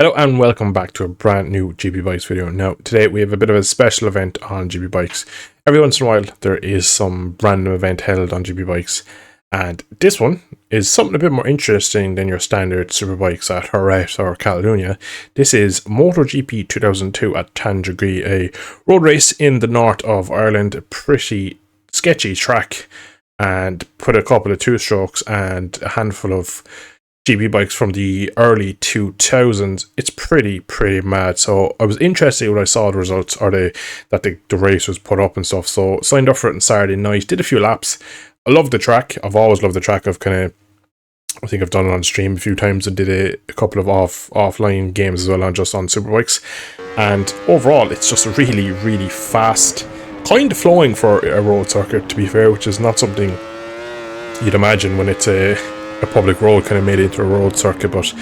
Hello and welcome back to a brand new GP Bikes video. Now today we have a bit of a special event on GP Bikes. Every once in a while there is some random event held on GP Bikes, and this one is something a bit more interesting than your standard superbikes at Armagh or Caledonia. This is Motogp 2002 at Tandragee, a road race in the north of Ireland. A pretty sketchy track, and put a couple of two-strokes and a handful of GP bikes from the early 2000s. It's pretty mad. So I was interested when I saw the results, or that the race was put up and stuff. So signed up for it on Saturday night, did a few laps. I love the track. I've always loved the track. I think I've done it on stream a few times and did a couple of offline games as well on superbikes. And overall, it's just really fast, kind of flowing for a road circuit, to be fair, which is not something you'd imagine when it's a public road kind of made it into a road circuit. But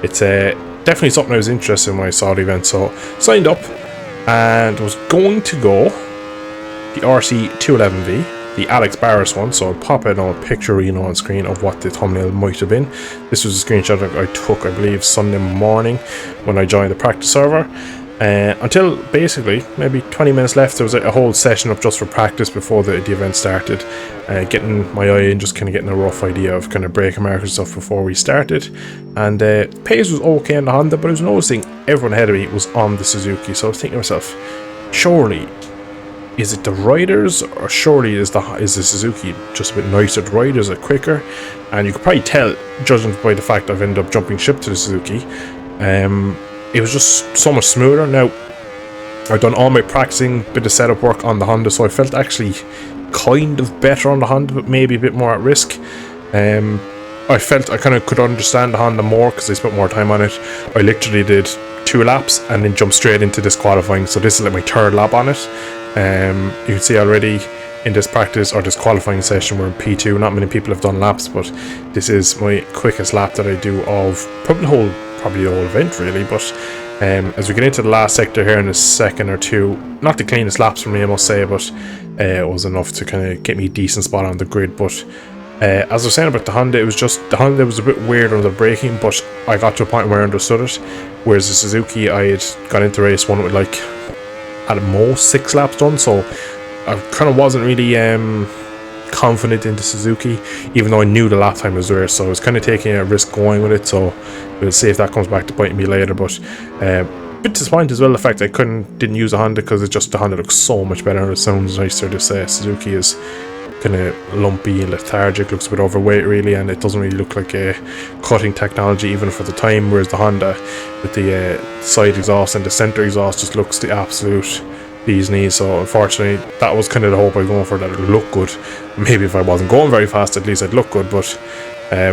it's definitely something I was interested in when I saw the event. So signed up and was going to go the RC 211V, the Alex Barris one. So I'll pop in a picture on screen of what the thumbnail might have been. This was a screenshot I took, I believe, Sunday morning when I joined the practice server. Until basically maybe 20 minutes left, there was a whole session up just for practice before the event started, getting my eye in, just kind of getting a rough idea of kind of braking markers and stuff before we started. And pace was okay on the Honda, but I was noticing everyone ahead of me was on the Suzuki. So I was thinking to myself, surely is it the riders, or surely is the Suzuki just a bit nicer to ride? Is it quicker? And you could probably tell, judging by the fact I've ended up jumping ship to the Suzuki. It was just so much smoother. Now, I've done all my practicing, bit of setup work on the Honda, so I felt actually kind of better on the Honda, but maybe a bit more at risk. I felt I kind of could understand the Honda more because I spent more time on it. I literally did 2 laps and then jumped straight into this qualifying, so this is like my 3rd lap on it. You can see already in this practice or this qualifying session we're in P2. Not many people have done laps, but this is my quickest lap that I do of probably the whole event really. But as we get into the last sector here in a second or two, not the cleanest laps for me, I must say, but it was enough to kind of get me a decent spot on the grid. But as I was saying about the Honda, it was just the Honda was a bit weird on the braking, but I got to a point where I understood it, whereas the Suzuki, I had got into race one with like at most 6 laps done, so I kind of wasn't really confident in the Suzuki, even though I knew the lap time was there. So I was kind of taking a risk going with it, so we'll see if that comes back to bite me later. But a bit disappointed as well the fact I didn't use a Honda, because the Honda looks so much better and it sounds nicer. This Suzuki is kind of lumpy and lethargic, looks a bit overweight really, and it doesn't really look like a cutting technology even for the time, whereas the Honda with the side exhaust and the center exhaust just looks the absolute bee's knees. So unfortunately that was kind of the hope I was going for, that it would look good. Maybe if I wasn't going very fast, at least I'd look good. But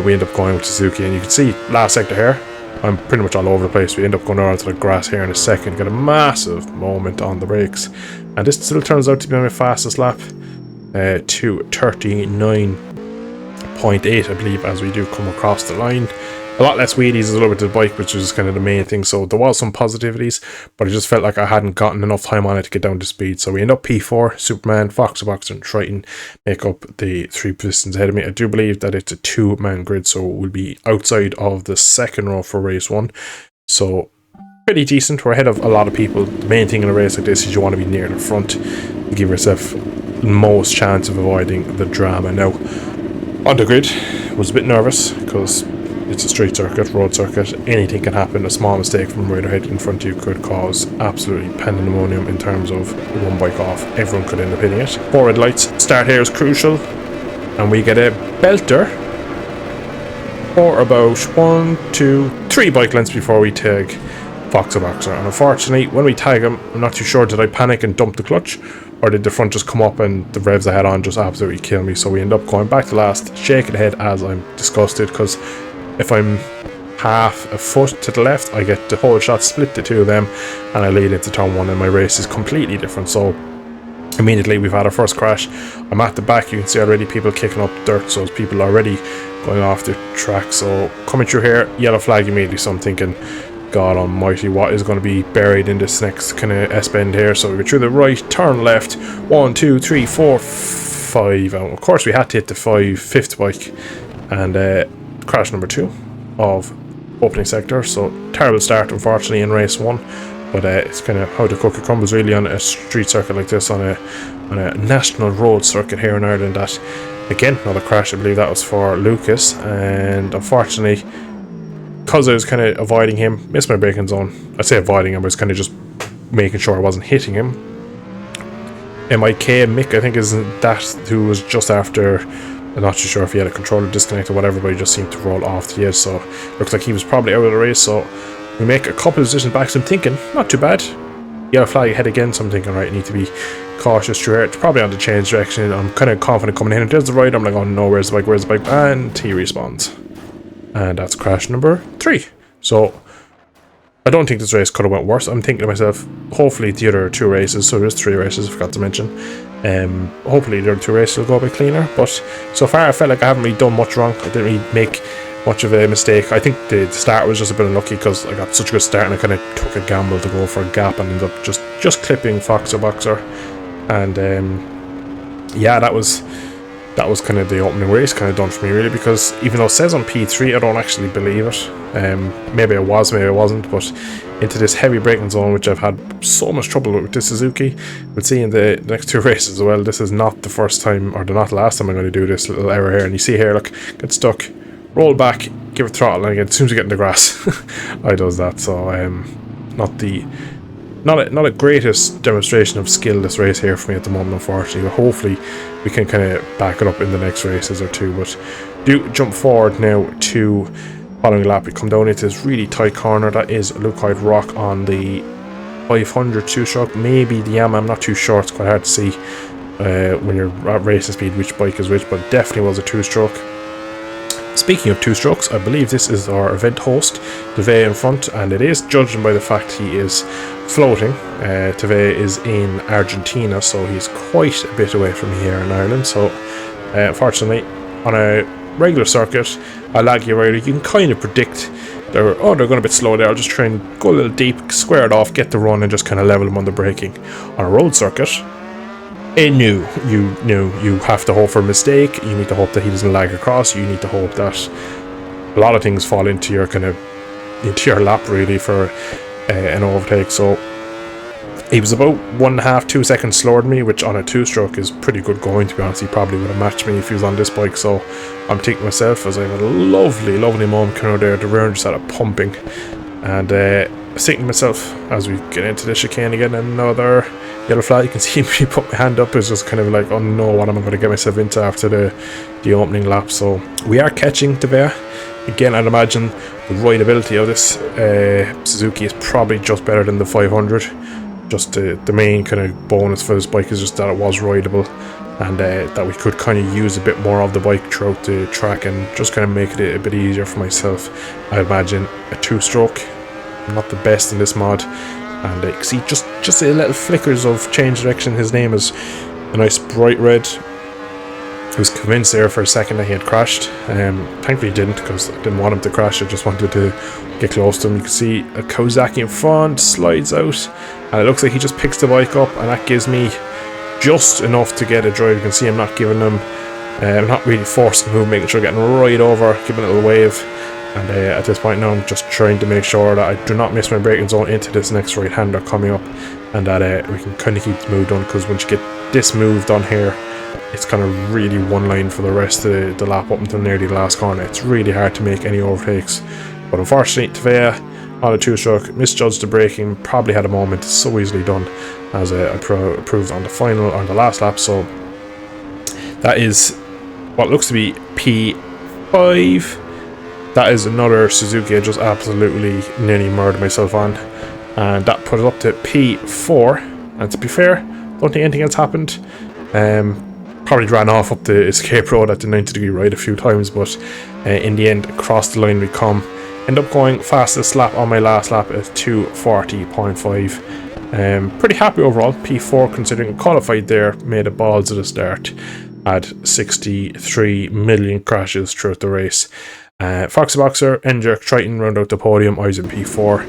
we end up going with Suzuki, and you can see last sector here I'm pretty much all over the place. We end up going around to the grass here in a second, get a massive moment on the brakes, and this still turns out to be my fastest lap, to 39.8 I believe, as we do come across the line. A lot less wheelies as well with the bike, which was kind of the main thing. So there was some positivities, but I just felt like I hadn't gotten enough time on it to get down to speed. So we end up P4. Superman, Foxer, and Triton make up the 3 positions ahead of me. I do believe that it's a 2-man grid, so we'll be outside of the second row for race 1. So pretty decent. We're ahead of a lot of people. The main thing in a race like this is you want to be near the front to give yourself the most chance of avoiding the drama. Now, on the grid, I was a bit nervous because it's a street circuit, road circuit. Anything can happen. A small mistake from right ahead in front of you could cause absolutely pandemonium in terms of one bike off. Everyone could end up hitting it. 4 red lights. Start here is crucial, and we get a belter for about 1, 2, 3 bike lengths before we tag Foxer. And unfortunately, when we tag him, I'm not too sure, did I panic and dump the clutch, or did the front just come up and the revs I had on just absolutely kill me? So we end up going back to last, shaking the head as I'm disgusted, because if I'm half a foot to the left, I get the whole shot, split the 2 of them, and I lead into turn 1, and my race is completely different. So immediately we've had our first crash. I'm at the back, you can see already people kicking up dirt, so people already going off the track. So coming through here, yellow flag immediately, so I'm thinking, God almighty, what is going to be buried in this next kind of S-bend here? So we go through the right, turn left, 1, 2, 3, 4, 5, and of course we had to hit the 5th bike, and crash number 2 of opening sector, so terrible start unfortunately in race 1, but it's kind of how the cookie crumbles really on a street circuit like this, on a national road circuit here in Ireland. That again, another crash, I believe that was for Lucas, and unfortunately, because I was kind of avoiding him, missed my braking zone. I say avoiding him, I was kind of just making sure I wasn't hitting him. MIK Mick, I think, is that who was just after. I'm not too sure if he had a controller disconnect or whatever, but he just seemed to roll off the edge, so looks like he was probably out of the race. So we make a couple of positions back, so I'm thinking, not too bad. Yellow flag ahead again, so I'm thinking, right, I need to be cautious through here. It's probably on the change direction. I'm kind of confident coming in, and there's the right, I'm like, oh no, where's the bike, and he respawns. And that's crash number 3. So I don't think this race could have went worse. I'm thinking to myself, hopefully the other 2 races, so there's 3 races, I forgot to mention, hopefully the other 2 races will go a bit cleaner, but so far I felt like I haven't really done much wrong. I didn't really make much of a mistake. I think the start was just a bit unlucky because I got such a good start and I kind of took a gamble to go for a gap and ended up just clipping Foxer Boxer. And yeah, that was kind of the opening race kind of done for me really, because even though it says on P3, I don't actually believe it. Maybe I was, maybe I wasn't, but into this heavy braking zone, which I've had so much trouble with this Suzuki. We'll see in the next 2 races as well. This is not the first time, or not the last time I'm going to do this little error here. And you see here, look, get stuck, roll back, give it throttle, and again, as soon as you get in the grass, I does that. So not a greatest demonstration of skill this race here for me at the moment, unfortunately, but hopefully we can kind of back it up in the next races or 2. But do jump forward now to following lap. We come down into this really tight corner. That is Leucoid Rock on the 500 2-stroke, maybe the Yamaha, I'm not too sure. It's quite hard to see when you're at racing speed which bike is which, but it definitely was a 2-stroke. Speaking of 2-strokes, I believe this is our event host, Teve in front, and it is, judging by the fact he is floating. Teve is in Argentina, so he's quite a bit away from here in Ireland. So unfortunately, on a regular circuit, a laggy rider, you can kind of predict they're going a bit slow there. I'll just try and go a little deep, square it off, get the run, and just kind of level him on the braking. On a road circuit, you have to hope for a mistake. You need to hope that he doesn't lag across. You need to hope that a lot of things fall into your lap really for an overtake. So he was about 1.5 2 seconds slower than me, which on a 2-stroke is pretty good going, to be honest. He probably would have matched me if he was on this bike. So I'm thinking to myself, as I had a lovely moment coming out there, the rear just started pumping, and thinking to myself as we get into the chicane again, another yellow flag. You can see me put my hand up. It's just kind of like, oh no, what am I going to get myself into after the opening lap? So we are catching Teve. Again, I'd imagine the rideability of this Suzuki is probably just better than the 500. Just the main kind of bonus for this bike is just that it was rideable, and that we could kind of use a bit more of the bike throughout the track and just kind of make it a bit easier for myself. I imagine a 2-stroke, not the best in this mod. And you can see just a little flickers of change direction. His name is a nice bright red. I was convinced there for a second that he had crashed. Thankfully he didn't, because I didn't want him to crash. I just wanted to get close to him. You can see a Kawasaki in front, slides out, and it looks like he just picks the bike up, and that gives me just enough to get a drive. You can see I'm not giving him, I'm not really forcing him to move, making sure I'm getting right over, giving a little wave. And at this point now, I'm just trying to make sure that I do not miss my braking zone into this next right-hander coming up, and that we can kind of keep the move done, because once you get this move done here, it's kind of really one line for the rest of the lap up until nearly the last corner. It's really hard to make any overtakes. But unfortunately, Teve on a 2-stroke misjudged the braking, probably had a moment. It's so easily done, as I proved on the last lap. So that is what looks to be P5. That is another Suzuki I just absolutely nearly murdered myself on, and that put it up to P4. And to be fair, don't think anything else happened. Probably ran off up the escape road at the 90-degree right a few times, but in the end, across the line we come. End up going fastest lap on my last lap at 2:40.5. Pretty happy overall. P4 considering I qualified there, made a balls at the start. Had 63 million crashes throughout the race. Foxy Boxer, N-Jerk, Triton round out the podium. I was in P4.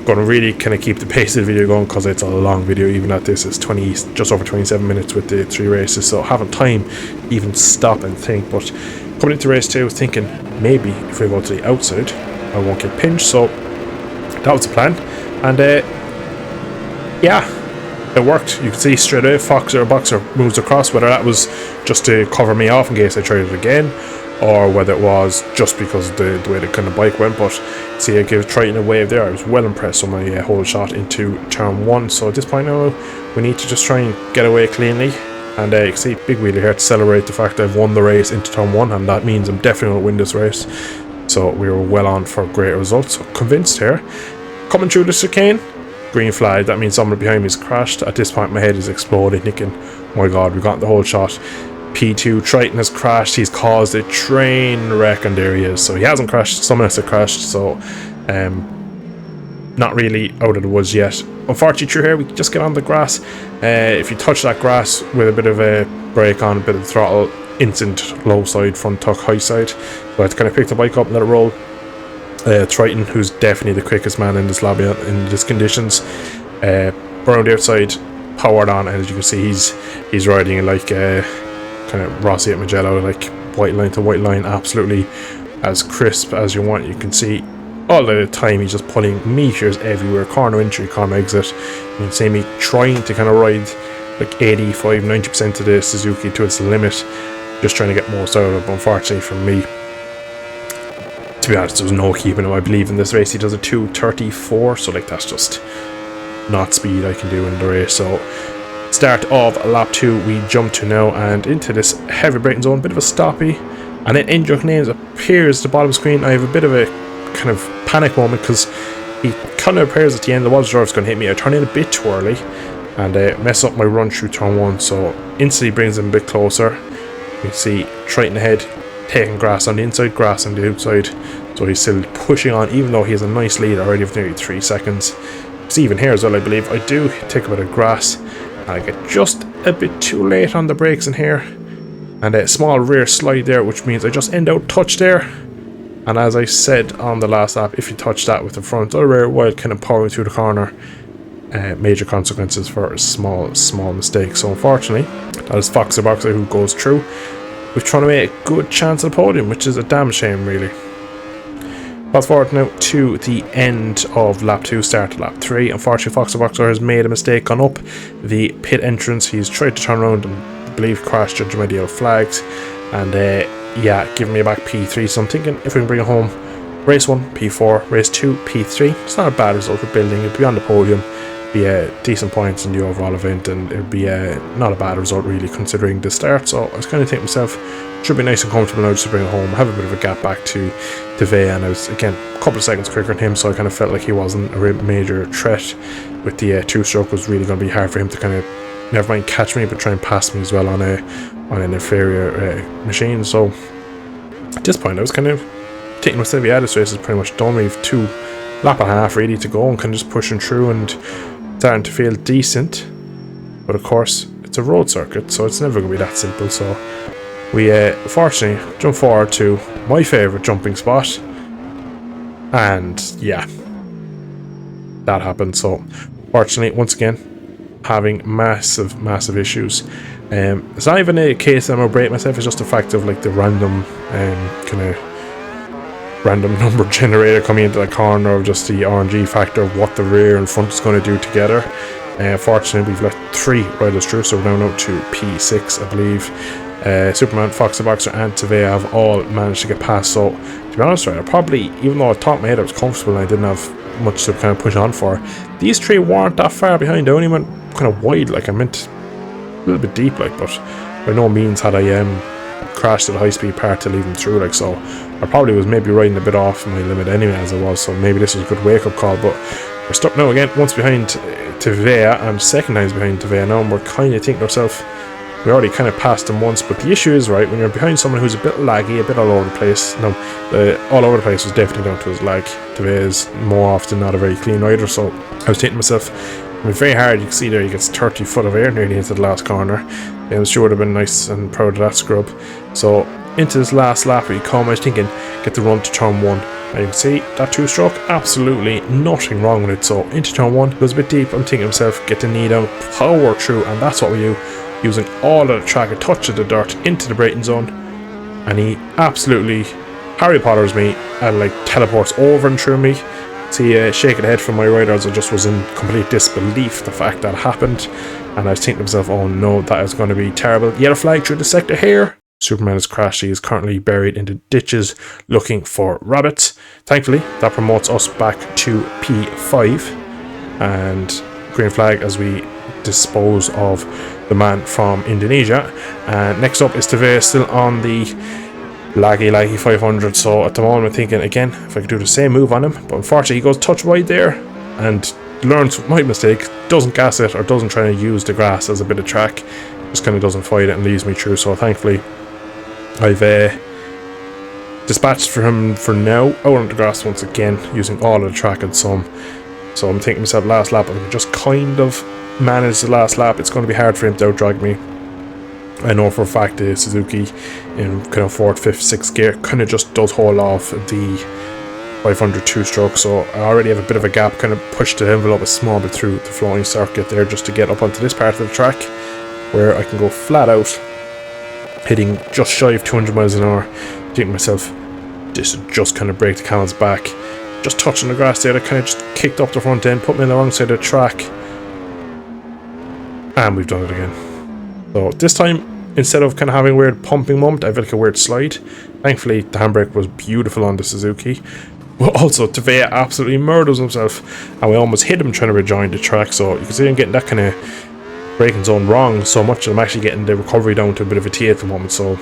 Going to really kind of keep the pace of the video going, because it's a long video. Even at this, it's just over 27 minutes with the 3 races, so haven't time even stop and think. But coming into race 2, thinking maybe if we go to the outside, I won't get pinched. So that was the plan, and yeah, it worked. You can see straight away Boxer moves across, whether that was just to cover me off in case I tried it again, or whether it was just because of the way the kind of bike went. But see, I gave Triton a wave there. I was well impressed with my whole shot into turn 1. So at this point now, we need to just try and get away cleanly. And you can see big wheelie here to celebrate the fact that I've won the race into turn 1, and that means I'm definitely going to win this race. So we were well on for great results. So convinced here. Coming through the chicane, green flag. That means someone behind me has crashed. At this point, my head is exploding, thinking, oh my god, we got the whole shot. P2 Triton has crashed. He's caused a train wreck, and there he is. So he hasn't crashed. Someone else has crashed. So not really out of the woods yet. Unfortunately, through here we just get on the grass. If you touch that grass with a bit of a brake on, a bit of throttle, instant low side, front tuck, high side. So I had to kind of pick the bike up and let it roll. Triton, who's definitely the quickest man in this lobby in these conditions, around the outside, powered on, and as you can see, he's riding like kind of Rossi at Magello, like white line to white line, absolutely as crisp as you want. You can see all the time he's just pulling meters everywhere, corner entry, corner exit. You can see me trying to kind of ride like 85-90% of the Suzuki to its limit, just trying to get most out of it. But unfortunately for me, to be honest, there was no keeping him. I believe in this race he does a 2:34, so like that's just not speed I can do in the race. So start of lap 2 we jump to now, and into this heavy braking zone, bit of a stoppy, and then Endrock Names appears at the bottom screen. I have a bit of a kind of panic moment because he kind of appears at the end. The was driver's going to hit me. I turn in a bit too early and mess up my run through turn 1, so instantly brings him a bit closer. You can see Triton ahead, taking grass on the inside, grass on the outside, so he's still pushing on even though he has a nice lead already of nearly 3 seconds. It's even here as well, I believe. I do take a bit of grass and I get just a bit too late on the brakes in here, and a small rear slide there, which means I just end out touch there. And as I said on the last lap, if you touch that with the front or rear while kind of powering through the corner, major consequences for a small mistake. So unfortunately, that is Boxer who goes through, with trying to make a good chance at the podium, which is a damn shame really. Fast forward now to the end of lap 2, start of lap 3. Unfortunately, Boxer has made a mistake, gone up the pit entrance. He's tried to turn around and I believe crashed judging by the yellow flags, and yeah, giving me a back P3. So I'm thinking if we can bring it home, race 1 P4, race 2 P3. It's not a bad result for building. It'd be on the podium, be decent points in the overall event, and it'd be not a bad result really considering the start. So I was kind of thinking to myself, should be nice and comfortable now just to bring it home. I have a bit of a gap back to Vea, and I was again a couple of seconds quicker than him, so I kind of felt like he wasn't a major threat. With the 2-stroke, was really going to be hard for him to kind of, never mind catch me, but try and pass me as well on an inferior machine. So at this point I was kind of taking myself, yeah, this race is pretty much done. We've 2 lap and a half really to go, and kind of just pushing through and starting to feel decent. But of course it's a road circuit, so it's never going to be that simple. So we fortunately jump forward to my favourite jumping spot, and yeah, that happened. So fortunately, once again, having massive issues. It's not even a case that I'm gonna break myself, it's just a fact of like the random kind of random number generator coming into the corner, of just the RNG factor of what the rear and front is going to do together. Fortunately, we've let 3 riders through, so we're now out to P6, I believe. Superman, Boxer, and Tavea have all managed to get past. So to be honest, right, I probably, even though I thought in my head I was comfortable and I didn't have much to kind of push on for, these 3 weren't that far behind. I only went kind of wide, like I meant a little bit deep, like, but by no means had I crashed at a high speed part to leave them through, like. So I probably was maybe riding a bit off my limit anyway as I was, so maybe this was a good wake up call. But we're stuck now again, once behind Tavea, and second time's behind Tavea now, and we're kind of thinking to ourselves, we already kind of passed them once. But the issue is, right, when you're behind someone who's a bit laggy, a bit all over the place. Now, all over the place was definitely down to his lag. Tavea is more often not a very clean rider, so I was thinking to myself, I mean, very hard. You can see there he gets 30 foot of air nearly into the last corner. I'm sure would have been nice and proud of that scrub. So into this last lap we come, I was thinking get the run to turn 1, and you can see that 2-stroke, absolutely nothing wrong with it. So into turn 1, it was a bit deep. I'm thinking to myself, get the knee down, power through, and that's what we do, using all of the track, a touch of the dirt into the braking zone, and he absolutely Harry Potter's me and like teleports over and through me. See, shaking the head from my rider as I just was in complete disbelief the fact that happened, and I was thinking to myself, oh no, that is going to be terrible. Yellow flag through the sector here. Superman has crashed. He is currently buried into ditches looking for rabbits. Thankfully, that promotes us back to P5, and green flag as we dispose of the man from Indonesia. And next up is Tevez, still on the laggy 500. So at the moment I'm thinking again if I could do the same move on him, but unfortunately he goes touch wide there and learns my mistake, doesn't gas it or doesn't try to use the grass as a bit of track, just kind of doesn't fight it and leaves me through. So thankfully I've dispatched for him for now out on the grass once again, using all of the track and some. So I'm thinking to myself, last lap, if I can just kind of manage the last lap, it's going to be hard for him to out drag me. I know for a fact the Suzuki in kind of 4th, 5th, 6th gear kind of just does hold off the 500 2-stroke, so I already have a bit of a gap, kind of pushed the envelope a small bit through the flowing circuit there just to get up onto this part of the track where I can go flat out, hitting just shy of 200 miles an hour. Thinking to myself, this will just kind of break the camel's back. Just touching the grass there, that kind of just kicked up the front end, put me on the wrong side of the track, and we've done it again. So this time, instead of kind of having a weird pumping moment, I have like a weird slide. Thankfully the handbrake was beautiful on the Suzuki, but also Tevez absolutely murders himself, and we almost hit him trying to rejoin the track. So you can see I'm getting that kind of braking zone wrong so much that I'm actually getting the recovery down to a bit of a T at the moment. So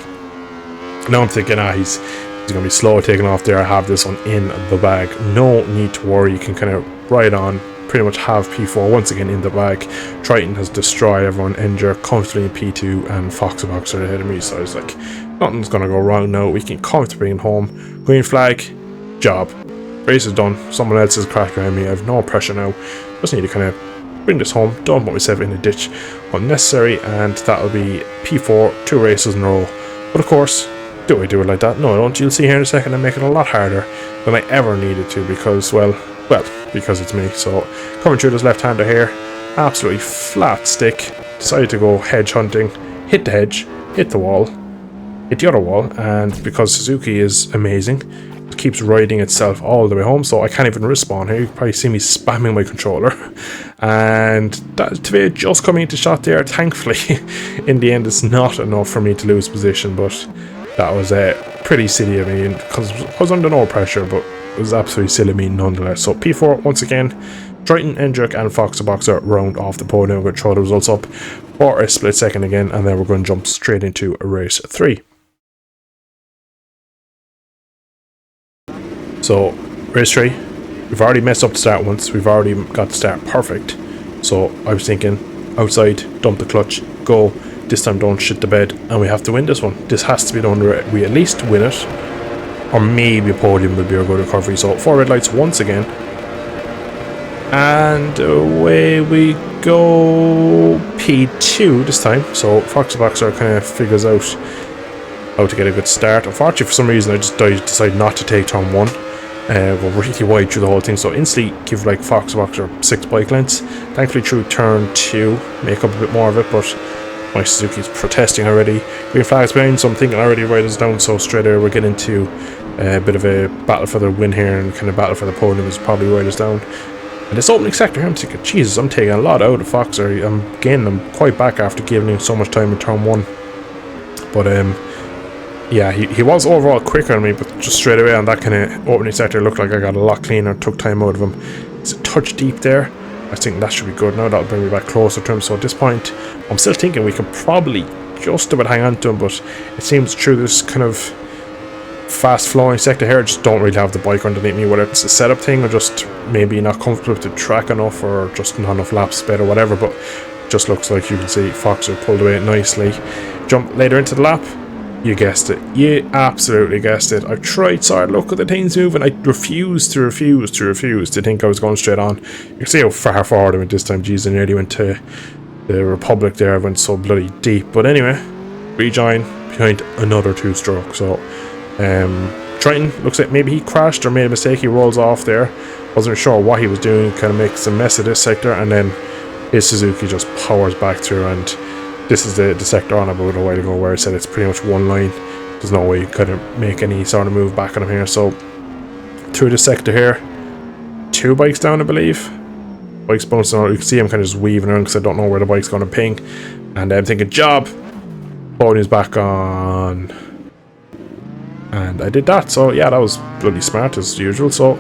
now I'm thinking, he's going to be slow taking off there. I have this one in the bag, no need to worry, you can kind of ride on, pretty much have P4 once again in the bag. Triton has destroyed everyone, Endure comfortably in P2, and Fox Box are ahead of me, so I was like, nothing's going to go wrong now, we can comfortably bring home. Green flag, job, race is done, someone else has crashed behind me, I have no pressure now, just need to kind of bring this home, don't put myself in a ditch unnecessary, and that'll be P4, 2 races in a row. But of course, do I do it like that? No, I don't. You'll see here in a second I make it a lot harder than I ever needed to, because, well, because it's me. So coming through this left-hander here, absolutely flat stick, decided to go hedge hunting, hit the hedge, hit the wall, hit the other wall, and because Suzuki is amazing, it keeps riding itself all the way home, so I can't even respawn here. You can probably see me spamming my controller, and that Tevez just coming into shot there. Thankfully in the end it's not enough for me to lose position, but that was pretty silly of me because I was under no pressure, but it was absolutely silly of me nonetheless. So P4 once again, Triton, Endrick and Fox Boxer round off the podium. We're going to throw the results up for a split second again, and then we're going to jump straight into race 3. So race 3, we've already messed up the start once, we've already got the start perfect, so I was thinking outside, dump the clutch, go. This time don't shit the bed, and we have to win this one. This has to be done. We at least win it, or maybe a podium will be a good recovery. So 4 red lights once again, and away we go. P2 this time. So Fox Boxer kind of figures out how to get a good start. Unfortunately, for some reason I just decided not to take turn 1. Go really wide through the whole thing, so instantly give like Fox Boxer 6 bike lengths. Thankfully through turn 2 make up a bit more of it, but my Suzuki's protesting already. Green flag's behind, so I'm thinking already write us down, so straight away we're getting into a bit of a battle for the win here, and kind of battle for the podium is probably write us down. And this opening sector here, I'm thinking, Jesus, I'm taking a lot out of Foxer. I'm gaining them quite back after giving him so much time in turn 1. But yeah, he was overall quicker than me, but just straight away on that kind of opening sector, it looked like I got a lot cleaner, took time out of him. It's a touch deep there. I think that should be good now. That'll bring me back closer to him. So at this point, I'm still thinking we can probably just about hang on to him, but it seems through this kind of fast flowing sector here, I just don't really have the bike underneath me, whether it's a setup thing or just maybe not comfortable with the track enough, or just not enough lap sped or whatever. But it just looks like, you can see Foxer pulled away nicely. Jump later into the lap. You guessed it. You absolutely guessed it. I tried so hard. Look at the things moving. I refused to think I was going straight on. You can see how far forward I went this time. Jeez, I nearly went to the Republic there. I went so bloody deep. But anyway, rejoin behind another 2-stroke. So, Triton looks like maybe he crashed or made a mistake. He rolls off there. Wasn't sure what he was doing. Kind of makes a mess of this sector, and then his Suzuki just powers back through. And this is the sector on about a while ago where I said it's pretty much one line. there's no way you could make any sort of move back on him here. So through the sector here, 2 bikes down, I believe. Bike's bouncing out. You can see him kind of just weaving around because I don't know where the bike's going to ping. And I'm thinking, job! Podium's back on. And I did that. So yeah, that was bloody smart as usual. So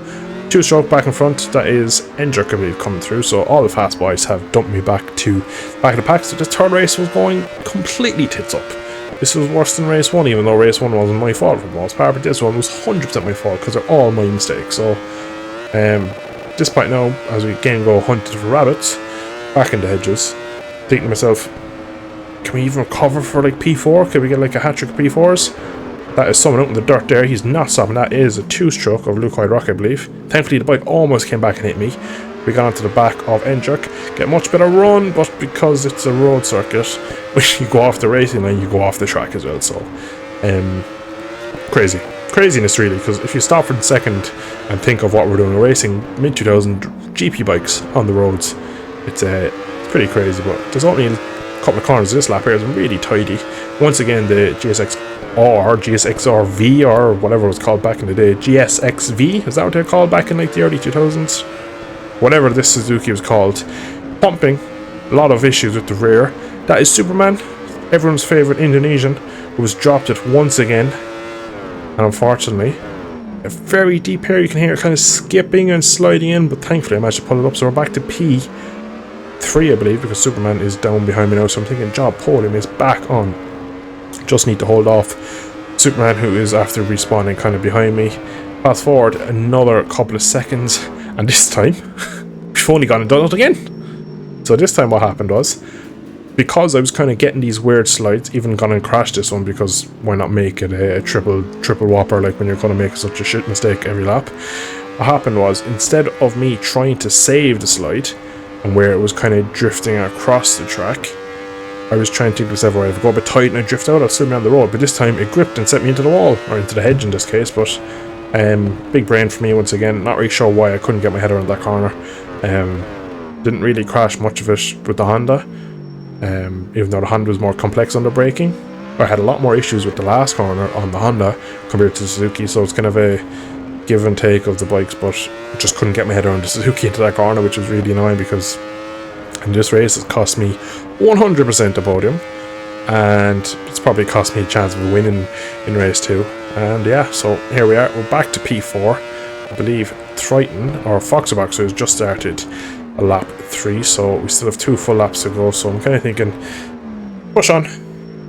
2-stroke back in front. That is Endrick, I believe, coming through. So all the fast boys have dumped me back of the pack. So this third race was going completely tits up. This was worse than race 1, even though race 1 wasn't my fault for the most part. But this one was 100% my fault because they're all my mistakes. So at this point now, as we again go hunting for rabbits back in the hedges, thinking to myself, can we even recover for like P4? Can we get like a hat trick of P4s? That is someone out in the dirt there. He's not stopping. That is a 2-stroke of Luke Rock, I believe. Thankfully, the bike almost came back and hit me. We got onto the back of Endrick. Get much better run, but because it's a road circuit, when you go off the racing line, you go off the track as well. So, craziness really. Because if you stop for a second and think of what we're doing, we're racing mid-2000 GP bikes on the roads. It's pretty crazy, but there's only a couple of corners this lap here is really tidy. Once again, the GSX-R V or whatever it was called back in the day, GSX-V, is that what they're called back in like the early 2000s? Whatever this Suzuki was called, pumping, a lot of issues with the rear. That is Superman, everyone's favourite Indonesian, who was dropped it once again, and unfortunately, a very deep here, you can hear it kind of skipping and sliding in, but thankfully I managed to pull it up, so we're back to P3, I believe, because Superman is down behind me now, so I'm thinking job podium is back on. Just need to hold off Superman, who is after respawning kind of behind me. Fast forward another couple of seconds, and this time we've only gone and done it again. So this time what happened was, because I was kind of getting these weird slides, even gone and crashed this one, because why not make it a triple whopper, like when you're going to make such a shit mistake every lap. What happened was, instead of me trying to save the slide and where it was kind of drifting across the track, I was trying to think to myself, right, if I go a bit tight and I drift out, I'll still be on the road. But this time it gripped and set me into the wall, or into the hedge in this case. But big brain for me once again. Not really sure why I couldn't get my head around that corner. Didn't really crash much of it with the Honda, even though the Honda was more complex under braking. I had a lot more issues with the last corner on the Honda compared to the Suzuki, so it's kind of a give and take of the bikes, but I just couldn't get my head around the Suzuki into that corner, which was really annoying because in this race it cost me 100% a podium, and it's probably cost me a chance of winning in race 2. And yeah, so here we are, we're back to P4. I believe Triton or Foxer Boxer has just started a lap 3, so we still have 2 full laps to go. So I'm kind of thinking, push on.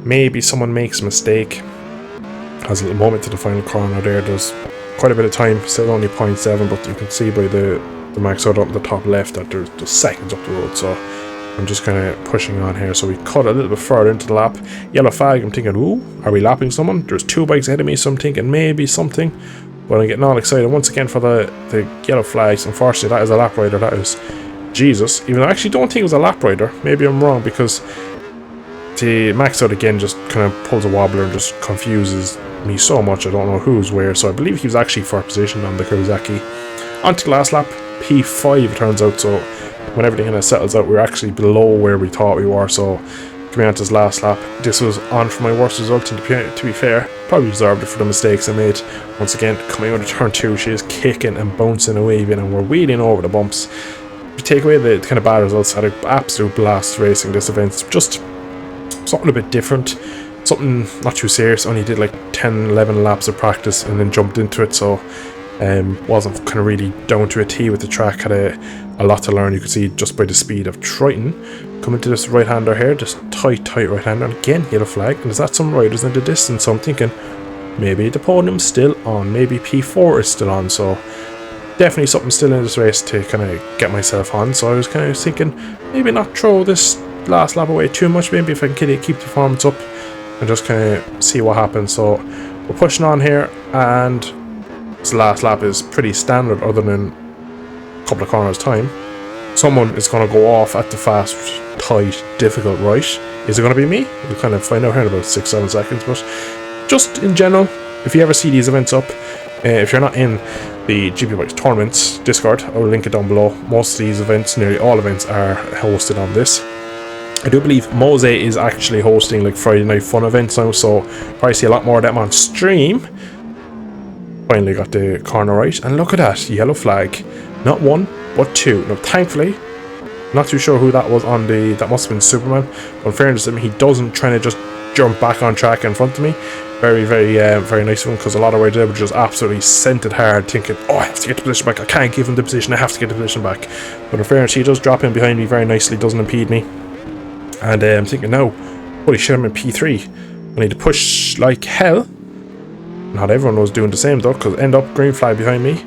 Maybe someone makes a mistake. Has a little moment to the final corner there. There's quite a bit of time, still only 0.7, but you can see by the max out up the top left that there's just seconds up the road. So I'm just kind of pushing on here. So we cut a little bit further into the lap. Yellow flag, I'm thinking, ooh, are we lapping someone? There's 2 bikes ahead of me, so I'm thinking maybe something. But I'm getting all excited once again for the yellow flags. Unfortunately, that is a lap rider. That is Jesus. Even though I actually don't think it was a lap rider. Maybe I'm wrong, because the max out again just kind of pulls a wobbler and just confuses me so much. I don't know who's where. So I believe he was actually first position on the Kawasaki. On to the last lap. P5 it turns out. So when everything kind of settles out, we're actually below where we thought we were. So coming on to this last lap, this was on for my worst result, and to be fair, probably deserved it for the mistakes I made. Once again, coming out of turn 2, she is kicking and bouncing and waving, and we're wheeling over the bumps. If you take away the kind of bad results, I had an absolute blast racing this event. It's just something a bit different, something not too serious. Only did like 10-11 laps of practice and then jumped into it, so wasn't kind of really down to a T with the track. Had a lot to learn. You can see just by the speed of Triton coming to this right hander here, just tight right hander, and again yellow flag. And there's that some riders in the distance, so I'm thinking maybe the podium's still on, maybe P4 is still on. So definitely something still in this race to kind of get myself on. So I was kind of thinking maybe not throw this last lap away too much, maybe if I can keep the performance up and just kind of see what happens. So we're pushing on here, and this last lap is pretty standard other than a couple of corners time. Someone is going to go off at the fast, tight, difficult right. Is it going to be me? We'll kind of find out here in about 6-7 seconds. But just in general, if you ever see these events up, if you're not in the GP Bikes Tournaments Discord, I will link it down below. Most of these events, nearly all events, are hosted on this. I do believe Mose is actually hosting like Friday Night Fun events now, so probably see a lot more of them on stream. Finally got the corner right, and look at that yellow flag. Not one, but two. Now, thankfully, not too sure who that was on the. That must have been Superman. But in fairness to him, he doesn't try to just jump back on track in front of me. Very, very nice of him, because a lot of riders would just absolutely sent it hard, thinking, "Oh, I have to get the position back. I can't give him the position. I have to get the position back." But in fairness, he does drop in behind me very nicely. Doesn't impede me. And I'm thinking, no, holy shit, I'm in P3. I need to push like hell. Not everyone was doing the same though, because end up green flag behind me.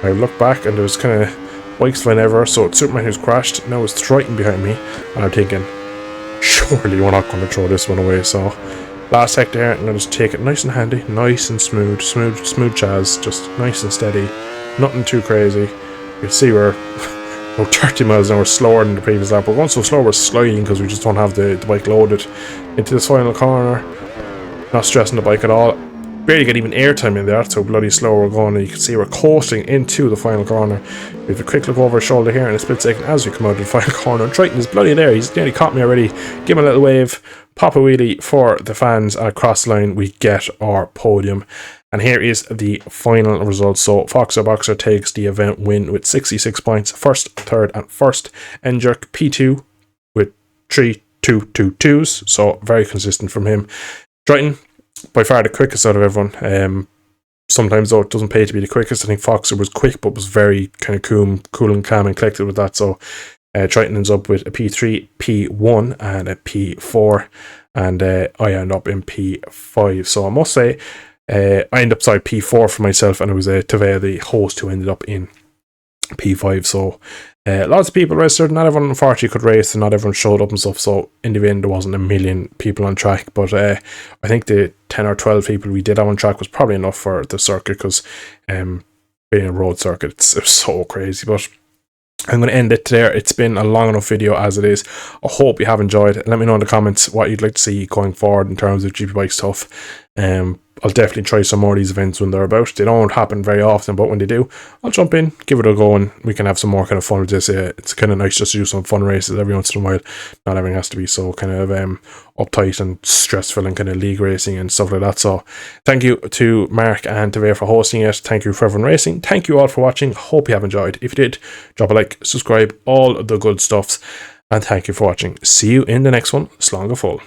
I look back and there's kind of bikes flying everywhere, so it's Superman who's crashed. Now it's Triton behind me, and I'm thinking, surely we're not going to throw this one away. So last sector here, I'm going to just take it nice and handy, nice and smooth chaz, just nice and steady, nothing too crazy. You can see we're about 30 miles an hour slower than the previous lap. We're going so slow we're sliding because we just don't have the bike loaded into this final corner. Not stressing the bike at all. Barely get even airtime in there. That's how bloody slow we're going. And you can see we're coasting into the final corner. We have a quick look over our shoulder here in a split second as we come out of the final corner. And Triton is bloody there. He's nearly caught me already. Give him a little wave. Pop a wheelie for the fans. Across the line we get our podium. And here is the final result. So Foxer Boxer takes the event win with 66 points. First, third and first. N-Jerk P2 with 3-2-2-2s. So very consistent from him. Triton, by far the quickest out of everyone. Sometimes though it doesn't pay to be the quickest. I think Foxer was quick but was very kind of cool and calm and collected with that. So Triton ends up with a P3, P1 and a P4. And I end up in P5. So I must say, I ended up P4 for myself, and it was Tavea, the host, who ended up in P5. So lots of people registered. Not everyone unfortunately could race, and not everyone showed up and stuff. So in the end, there wasn't a million people on track. But I think the 10 or 12 people we did have on track was probably enough for the circuit, because being a road circuit, it's so crazy. But I'm going to end it there. It's been a long enough video as it is. I hope you have enjoyed. Let me know in the comments what you'd like to see going forward in terms of GP bike stuff. I'll definitely try some more of these events when they're about. They don't happen very often, but when they do, I'll jump in, give it a go, and we can have some more kind of fun with this. It's kind of nice just to do some fun races every once in a while. Not everything has to be so kind of uptight and stressful and kind of league racing and stuff like that. So thank you to Mark and Tavea for hosting it. Thank you for everyone racing. Thank you all for watching. Hope you have enjoyed. If you did, drop a like, subscribe, all the good stuffs. And thank you for watching. See you in the next one. Slán go full.